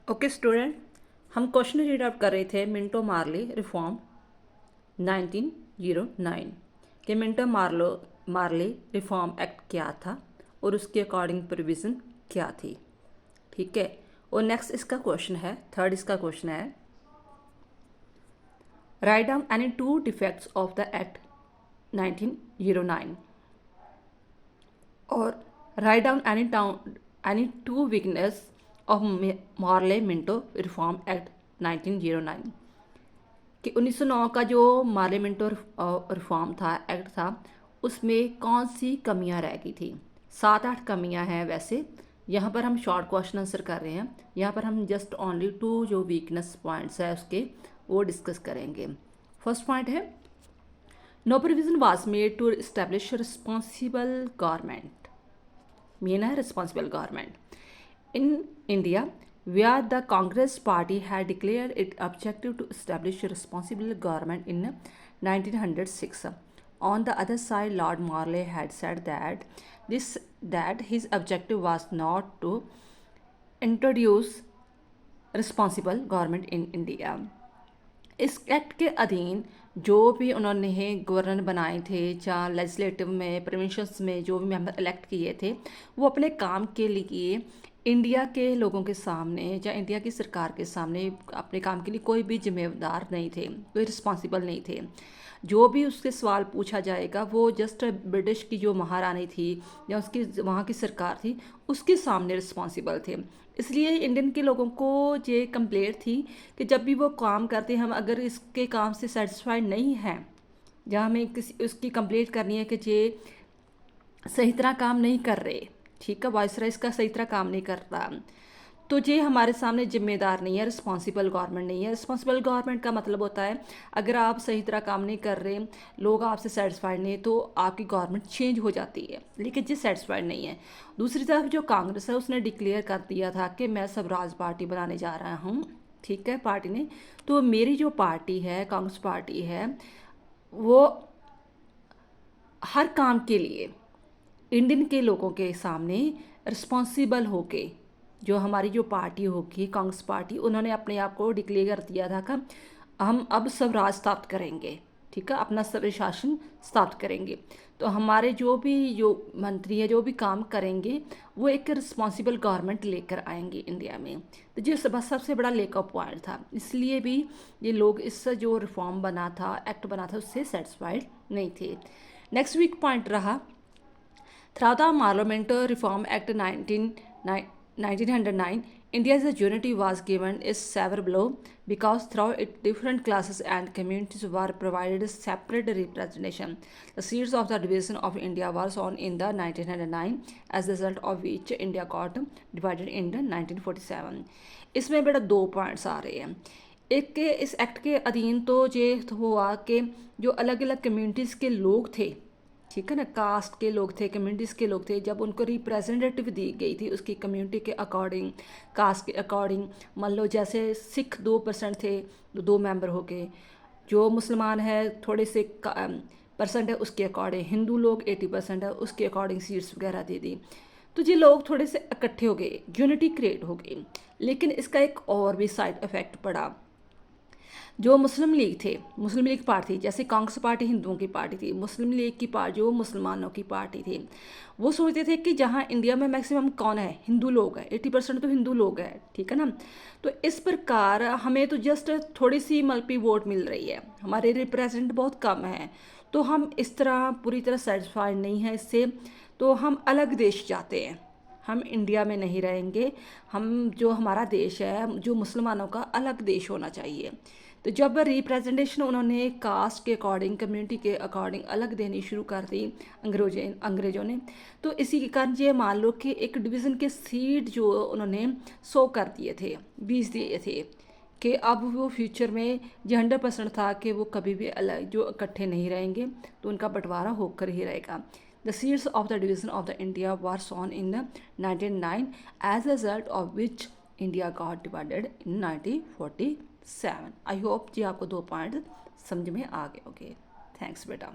Okay student, हम question read out कर रहे थे मिंटो मार्ली रिफॉर्म 1909 कि मिंटो मार्ली रिफॉर्म एक्ट क्या था और उसके अकॉर्डिंग प्रोविज़न क्या थी। ठीक है, और नेक्स्ट इसका क्वेश्चन है, थर्ड इसका क्वेश्चन है, write down any two defects of the act 1909 और write down any two weakness of Morley Minto reform act 1909 कि 1909 का जो मार्ले मिंटो रिफॉर्म था, एक्ट था, उसमें कौन सी कमियां रह गई थी। 7-8 कमियां हैं। वैसे यहाँ पर हम शॉर्ट क्वेश्चन आंसर कर रहे हैं, यहाँ पर हम जस्ट ओनली 2 जो वीकनेस पॉइंट्स है उसके वो डिस्कस करेंगे। फर्स्ट पॉइंट है, no provision was made to establish responsible government. Mean है responsible government in India, where the Congress Party had declared its objective to establish a responsible government in 1906. On the other side, Lord Morley had said that his objective was not to introduce responsible government in India. इस act के अधीन जो भी उन्होंने governor बनाए थे या legislative में, प्रोविंशंस में जो भी मेंबर इलेक्ट किए थे, वो अपने काम के लिए इंडिया के लोगों के सामने या इंडिया की सरकार के सामने अपने काम के लिए कोई भी जिम्मेदार नहीं थे, कोई रिस्पॉन्सिबल नहीं थे। जो भी उससे सवाल पूछा जाएगा वो जस्ट ब्रिटिश की जो महारानी थी या उसकी वहाँ की सरकार थी उसके सामने रिस्पॉन्सिबल थे। इसलिए इंडियन के लोगों को ये कंप्लेंट थी कि जब भी वो काम करते हैं, हम अगर इसके काम से सेटिस्फाइड नहीं हैं, जहाँ हमें किसी उसकी कंप्लेंट करनी है कि ये सही तरह काम नहीं कर रहे, ठीक है, वायसराय इसका सही तरह काम नहीं करता, तो ये हमारे सामने जिम्मेदार नहीं है, रिस्पॉन्सिबल गवर्नमेंट नहीं है। रिस्पॉन्सिबल गवर्नमेंट का मतलब होता है अगर आप सही तरह काम नहीं कर रहे, लोग आपसे सेटिस्फाइड नहीं, तो आपकी गवर्नमेंट चेंज हो जाती है, लेकिन ये सेटिस्फाइड नहीं है। दूसरी तरफ जो कांग्रेस है उसने डिक्लेयर कर दिया था कि मैं स्वराज पार्टी बनाने जा रहा हूँ, ठीक है, पार्टी ने। तो मेरी जो पार्टी है, कांग्रेस पार्टी है, वो हर काम के लिए इंडियन के लोगों के सामने रिस्पॉन्सिबल होके, जो हमारी जो पार्टी होगी कांग्रेस पार्टी, उन्होंने अपने आप को डिक्लेयर कर दिया था कि हम अब स्वराज स्थापित करेंगे, ठीक है, अपना स्वशासन स्थापित करेंगे। तो हमारे जो मंत्री है जो भी काम करेंगे वो एक रिस्पॉन्सिबल गवर्नमेंट लेकर आएंगे इंडिया में। तो ये सबसे बड़ा लेकअप पॉइंट था, इसलिए भी ये लोग इस जो रिफॉर्म बना था, एक्ट बना था, उससे सेटिस्फाइड नहीं थे। नेक्स्ट वीक पॉइंट रहा, through the Parliamentary Reform Act 1909, India's unity was given a severe blow because through it different classes and communities were provided separate representation. The seeds of the division of India were sown in the 1909, as a result of which India got divided in 1947. इसमें बेटा 2 points आ रहे हैं। एक के इस act के अधीन तो ये हुआ कि जो अलग अलग कम्युनिटीज़ के लोग थे, ठीक है ना, कास्ट के लोग थे, कम्युनिटीज़ के लोग थे, जब उनको रिप्रेजेंटेटिव दी गई थी उसकी कम्युनिटी के अकॉर्डिंग, कास्ट के अकॉर्डिंग, मान लो जैसे सिख 2% थे तो 2 मेंबर हो गए, जो मुसलमान है थोड़े से परसेंट है उसके अकॉर्डिंग, हिंदू लोग 80% है उसके अकॉर्डिंग सीट्स वगैरह दे दी। तो ये लोग थोड़े से इकट्ठे हो गए, यूनिटी क्रिएट हो गई। लेकिन इसका एक और भी साइड इफ़ेक्ट पड़ा। जो मुस्लिम लीग थे, मुस्लिम लीग पार्टी, जैसे कांग्रेस पार्टी हिंदुओं की पार्टी थी, मुस्लिम लीग की पार्टी जो मुसलमानों की पार्टी थी, वो सोचते थे कि जहाँ इंडिया में मैक्सिमम कौन है, हिंदू लोग हैं, 80% तो हिंदू लोग हैं, ठीक है ना, तो इस प्रकार हमें तो जस्ट थोड़ी सी मल्टी वोट मिल रही है, हमारे रिप्रेजेंट बहुत कम है, तो हम इस तरह पूरी तरह सेटिस्फाइड नहीं है इससे, तो हम अलग देश जाते हैं, हम इंडिया में नहीं रहेंगे, हम जो हमारा देश है, जो मुसलमानों का अलग देश होना चाहिए। तो जब रिप्रेजेंटेशन उन्होंने कास्ट के अकॉर्डिंग, कम्युनिटी के अकॉर्डिंग अलग देनी शुरू कर दी अंग्रेज़ों ने, तो इसी के कारण ये मान लो कि एक डिवीज़न के सीट जो उन्होंने 100 कर दिए थे, 20 दिए थे, कि अब वो फ्यूचर में ये 100% था कि वो कभी भी अलग जो इकट्ठे नहीं रहेंगे, तो उनका बंटवारा होकर ही रहेगा। The seeds of the division of the India were sown in 1909, as a result of which India got divided in 1947. I hope जी आपको 2 पॉइंट समझ में आ गए होंगे। थैंक्स बेटा।